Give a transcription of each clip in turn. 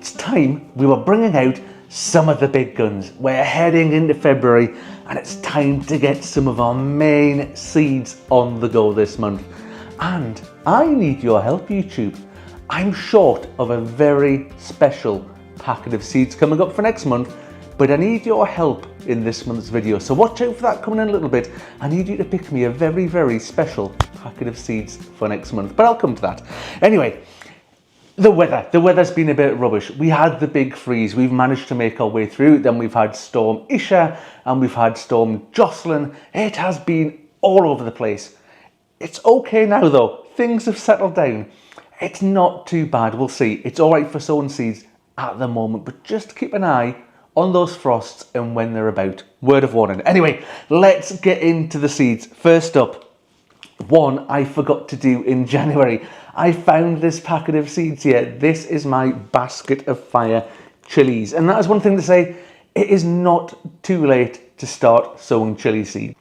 it's time we were bringing out some of the big guns. We're heading into February and it's time to get some of our main seeds on the go this month. And I need your help, YouTube. I'm short of a very special packet of seeds coming up for next month, but I need your help in this month's video. So watch out for that coming in a little bit. I need you to pick me a very, very special packet of seeds for next month, but I'll come to that. Anyway, the weather's been a bit rubbish. We had the big freeze. We've managed to make our way through. Then we've had Storm Isha and we've had Storm Jocelyn. It has been all over the place. It's okay now though. Things have settled down. It's not too bad. We'll see. It's all right for sowing seeds at the moment, but just keep an eye on those frosts and when they're about. Word of warning. Anyway, let's get into the seeds. First up, one I forgot to do in January. I found this packet of seeds here. This is my basket of fire chilies. And that is one thing to say, it is not too late to start sowing chili seed.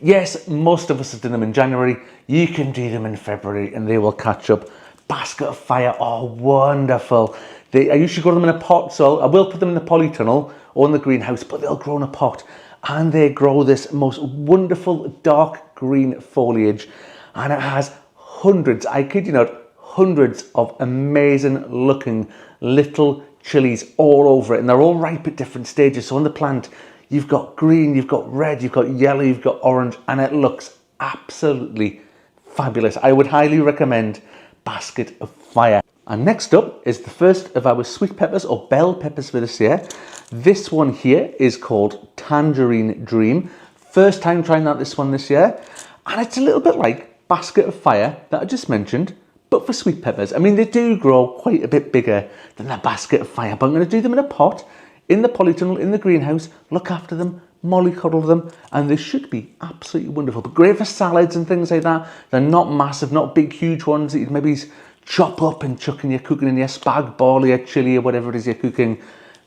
Yes, most of us have done them in January. You can do them in February and they will catch up. Basket of fire are wonderful. I usually grow them in a pot, so I will put them in the polytunnel or in the greenhouse, but they'll grow in a pot. And they grow this most wonderful dark green foliage. And it has hundreds, I kid you not, hundreds of amazing looking little chilies all over it. And they're all ripe at different stages. So on the plant, you've got green, you've got red, you've got yellow, you've got orange, and it looks absolutely fabulous. I would highly recommend Basket of Fire. And next up is the first of our sweet peppers or bell peppers for this year. This one here is called Tangerine Dream. First time trying out this one this year. And it's a little bit like Basket of Fire that I just mentioned, but for sweet peppers. I mean, they do grow quite a bit bigger than the Basket of Fire, but I'm going to do them in a pot, in the polytunnel, in the greenhouse, look after them, mollycoddle them, and they should be absolutely wonderful. But great for salads and things like that. They're not massive, not big, huge ones that you'd maybe chop up and chuck in your cooking in your spag bol or your chili or whatever it is you're cooking.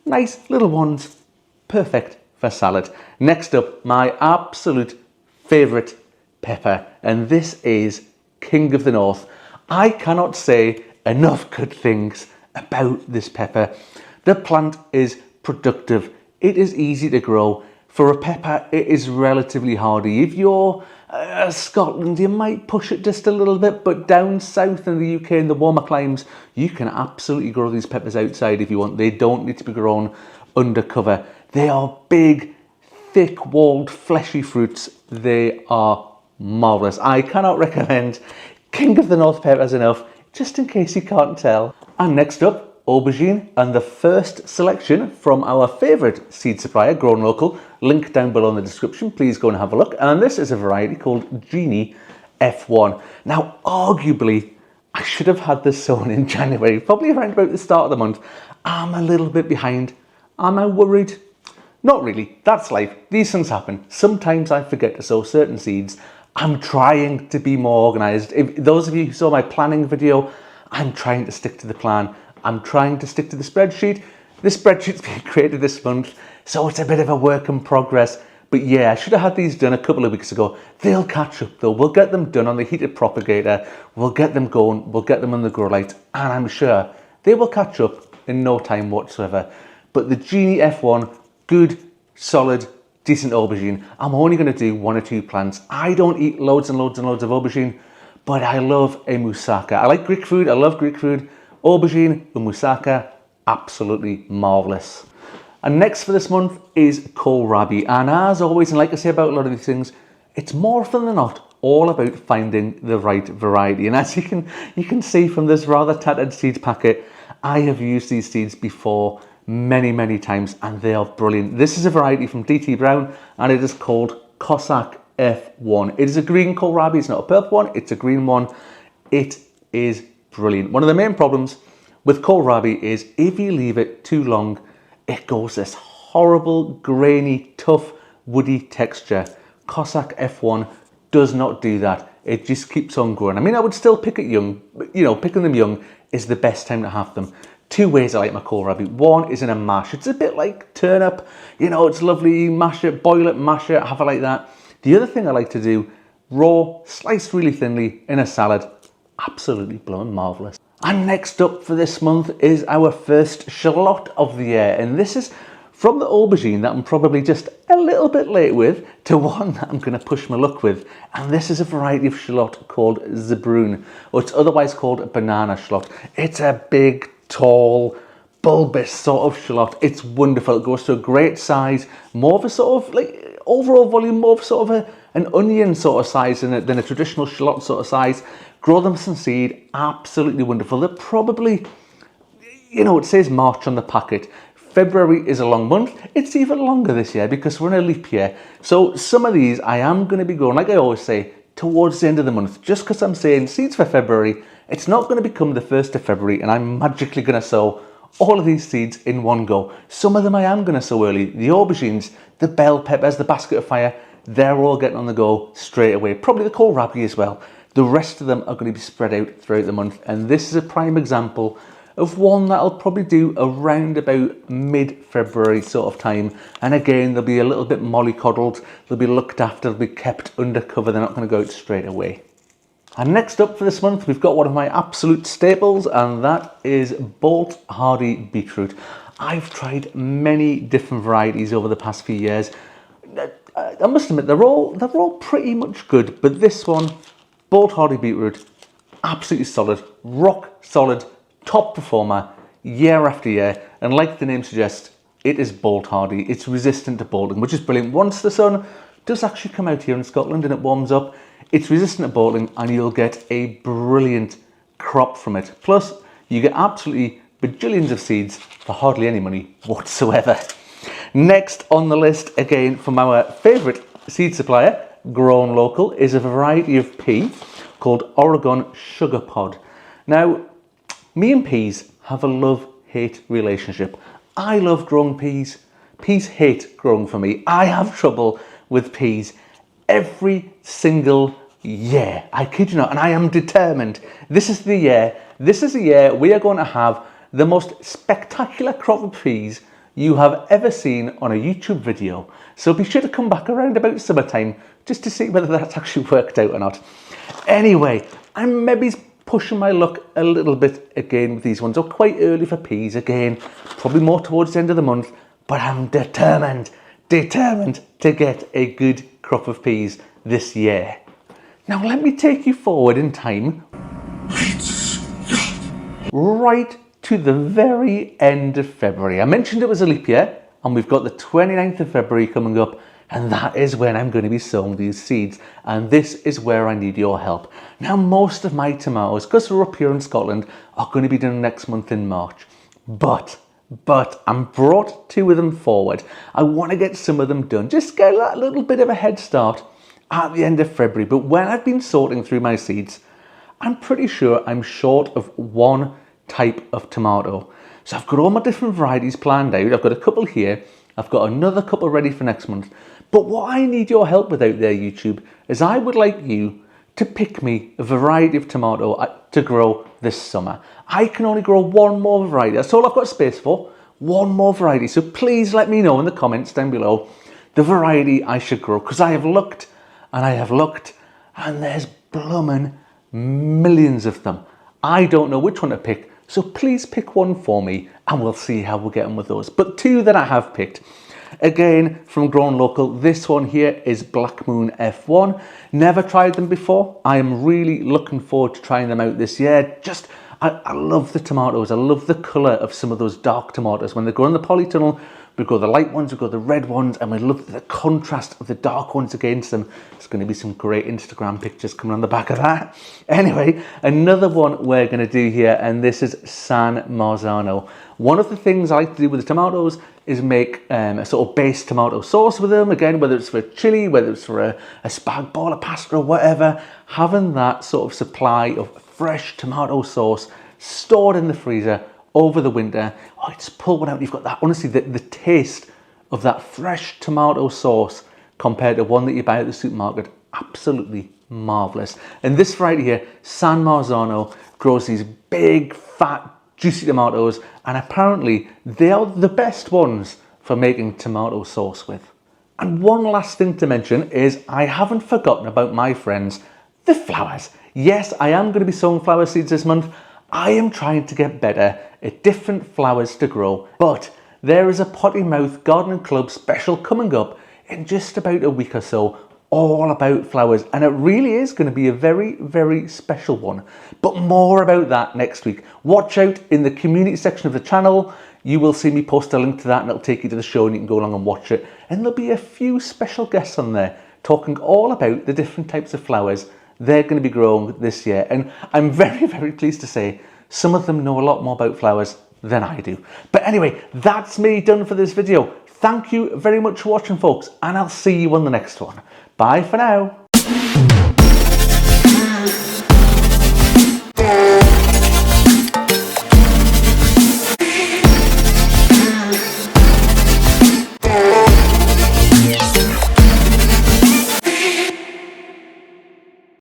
Nice little ones, perfect for salad. Next up, my absolute favourite pepper, and this is King of the North. I cannot say enough good things about this pepper. The plant is productive. It is easy to grow. For a pepper, it is relatively hardy. If you're Scotland, you might push it just a little bit, but down south in the UK in the warmer climes, you can absolutely grow these peppers outside if you want. They don't need to be grown under cover. They are big, thick-walled, fleshy fruits. They are marvellous. I cannot recommend King of the North peppers enough, just in case you can't tell. And next up, aubergine, and the first selection from our favourite seed supplier, Grown Local, link down below in the description. Please go and have a look. And this is a variety called Genie F1. Now, arguably, I should have had this sown in January, probably around about the start of the month. I'm a little bit behind. Am I worried? Not really. That's life. These things happen. Sometimes I forget to sow certain seeds. I'm trying to be more organised. If those of you who saw my planning video, I'm trying to stick to the plan. I'm trying to stick to the spreadsheet. The spreadsheet's being created this month, so it's a bit of a work in progress. But yeah, I should have had these done a couple of weeks ago. They'll catch up though. We'll get them done on the heated propagator. We'll get them going. We'll get them on the grow light. And I'm sure they will catch up in no time whatsoever. But the Genie F1, good, solid, decent aubergine. I'm only going to do 1 or 2 plants. I don't eat loads and loads and loads of aubergine, but I love a moussaka. I like Greek food. I love Greek food. Aubergine and moussaka, absolutely marvellous. And next for this month is kohlrabi. And as always, and like I say about a lot of these things, it's more often than not all about finding the right variety. And as you can see from this rather tattered seeds packet, I have used these seeds before many times and they are brilliant. This is a variety from DT Brown and it is called Cossack F1. It is a green kohlrabi, it's not a purple one, it's a green one. It is brilliant. One of the main problems with kohlrabi is if you leave it too long, it goes this horrible, grainy, tough, woody texture. Cossack F1 does not do that. It just keeps on growing. I mean, I would still pick it young, but you know, picking them young is the best time to have them. 2 ways I like my kohlrabi. One is in a mash. It's a bit like turnip, you know, it's lovely, mash it, boil it, mash it, have it like that. The other thing I like to do, raw, sliced really thinly in a salad, absolutely blown marvellous. And next up for this month is our first shallot of the year, and this is from the aubergine that I'm probably just a little bit late with to one that I'm going to push my luck with. And this is a variety of shallot called Zebrune, or it's otherwise called a banana shallot. It's a big, tall, bulbous sort of shallot. It's wonderful. It goes to a great size, more of a sort of like overall volume, more of sort of an onion sort of size than a traditional shallot sort of size. Grow them from seed, absolutely wonderful. They're probably, you know, it says March on the packet. February is a long month. It's even longer this year because we're in a leap year. So some of these I am going to be growing, like I always say, towards the end of the month. Just because I'm saying seeds for February, it's not going to become the 1st of February and I'm magically going to sow all of these seeds in one go. Some of them I am going to sow early. The aubergines, the bell peppers, the basket of fire, they're all getting on the go straight away. Probably the kohlrabi as well. The rest of them are going to be spread out throughout the month. And this is a prime example of one that I'll probably do around about mid-February sort of time. And again, they'll be a little bit mollycoddled, they'll be looked after, they'll be kept undercover, they're not going to go out straight away. And next up for this month, we've got one of my absolute staples, and that is Bolt Hardy beetroot. I've tried many different varieties over the past few years. I must admit, they're all pretty much good, but this one, Bolt Hardy beetroot, absolutely solid, rock solid, top performer year after year, and like the name suggests, it is bolt hardy. It's resistant to bolting, which is brilliant. Once the sun does actually come out here in Scotland and it warms up, it's resistant to bolting and you'll get a brilliant crop from it. Plus, you get absolutely bajillions of seeds for hardly any money whatsoever. Next on the list, again from our favourite seed supplier, grown local, is a variety of pea called Oregon Sugar Pod. Now, me and peas have a love-hate relationship. I love growing peas. Peas hate growing for me. I have trouble with peas every single year. I kid you not, and I am determined. This is the year we are going to have the most spectacular crop of peas you have ever seen on a YouTube video. So be sure to come back around about summertime just to see whether that's actually worked out or not. Anyway, I'm maybe pushing my luck a little bit again with these ones. They're quite early for peas again, probably more towards the end of the month, but I'm determined to get a good crop of peas this year. Now let me take you forward in time, right to the very end of February. I mentioned it was a leap year, and we've got the 29th of February coming up, and that is when I'm going to be sowing these seeds, and this is where I need your help. Now, most of my tomatoes, because we're up here in Scotland, are going to be done next month in March, but I'm brought two of them forward. I want to get some of them done, just get a little bit of a head start at the end of February. But when I've been sorting through my seeds, I'm pretty sure I'm short of one type of tomato. So I've got all my different varieties planned out. I've got a couple here. I've got another couple ready for next month. But what I need your help with out there, YouTube, is I would like you to pick me a variety of tomato to grow this summer. I can only grow one more variety. That's all I've got space for. One more variety. So please let me know in the comments down below the variety I should grow, because I have looked and there's bloomin' millions of them. I don't know which one to pick. So please pick one for me and we'll see how we'll get on with those. But two that I have picked, again from Grown Local, this one here is Black Moon F1. Never tried them before. I am really looking forward to trying them out this year. I love the tomatoes. I love the colour of some of those dark tomatoes. When they go in the polytunnel, we go the light ones, we go the red ones, and we love the contrast of the dark ones against them. There's going to be some great Instagram pictures coming on the back of that. Anyway, another one we're going to do here, and this is San Marzano. One of the things I like to do with the tomatoes is make a sort of base tomato sauce with them. Again, whether it's for chili, whether it's for a spag bol, a pasta, or whatever, having that sort of supply of fresh tomato sauce stored in the freezer over the winter. Oh, it's pull one out. You've got that, honestly, the taste of that fresh tomato sauce compared to one that you buy at the supermarket. Absolutely marvellous. And this variety here, San Marzano, grows these big, fat, juicy tomatoes, and apparently they are the best ones for making tomato sauce with. And one last thing to mention is I haven't forgotten about my friends, the flowers. Yes, I am going to be sowing flower seeds this month. I am trying to get better at different flowers to grow, but there is a Potty Mouth Gardening Club special coming up in just about a week or so, all about flowers, and it really is going to be a very, very special one. But more about that next week. Watch out in the community section of the channel. You will see me post a link to that and it'll take you to the show and you can go along and watch it. And there'll be a few special guests on there talking all about the different types of flowers they're going to be growing this year. And I'm very, very pleased to say some of them know a lot more about flowers than I do. But anyway, that's me done for this video. Thank you very much for watching, folks, and I'll see you on the next one. Bye for now.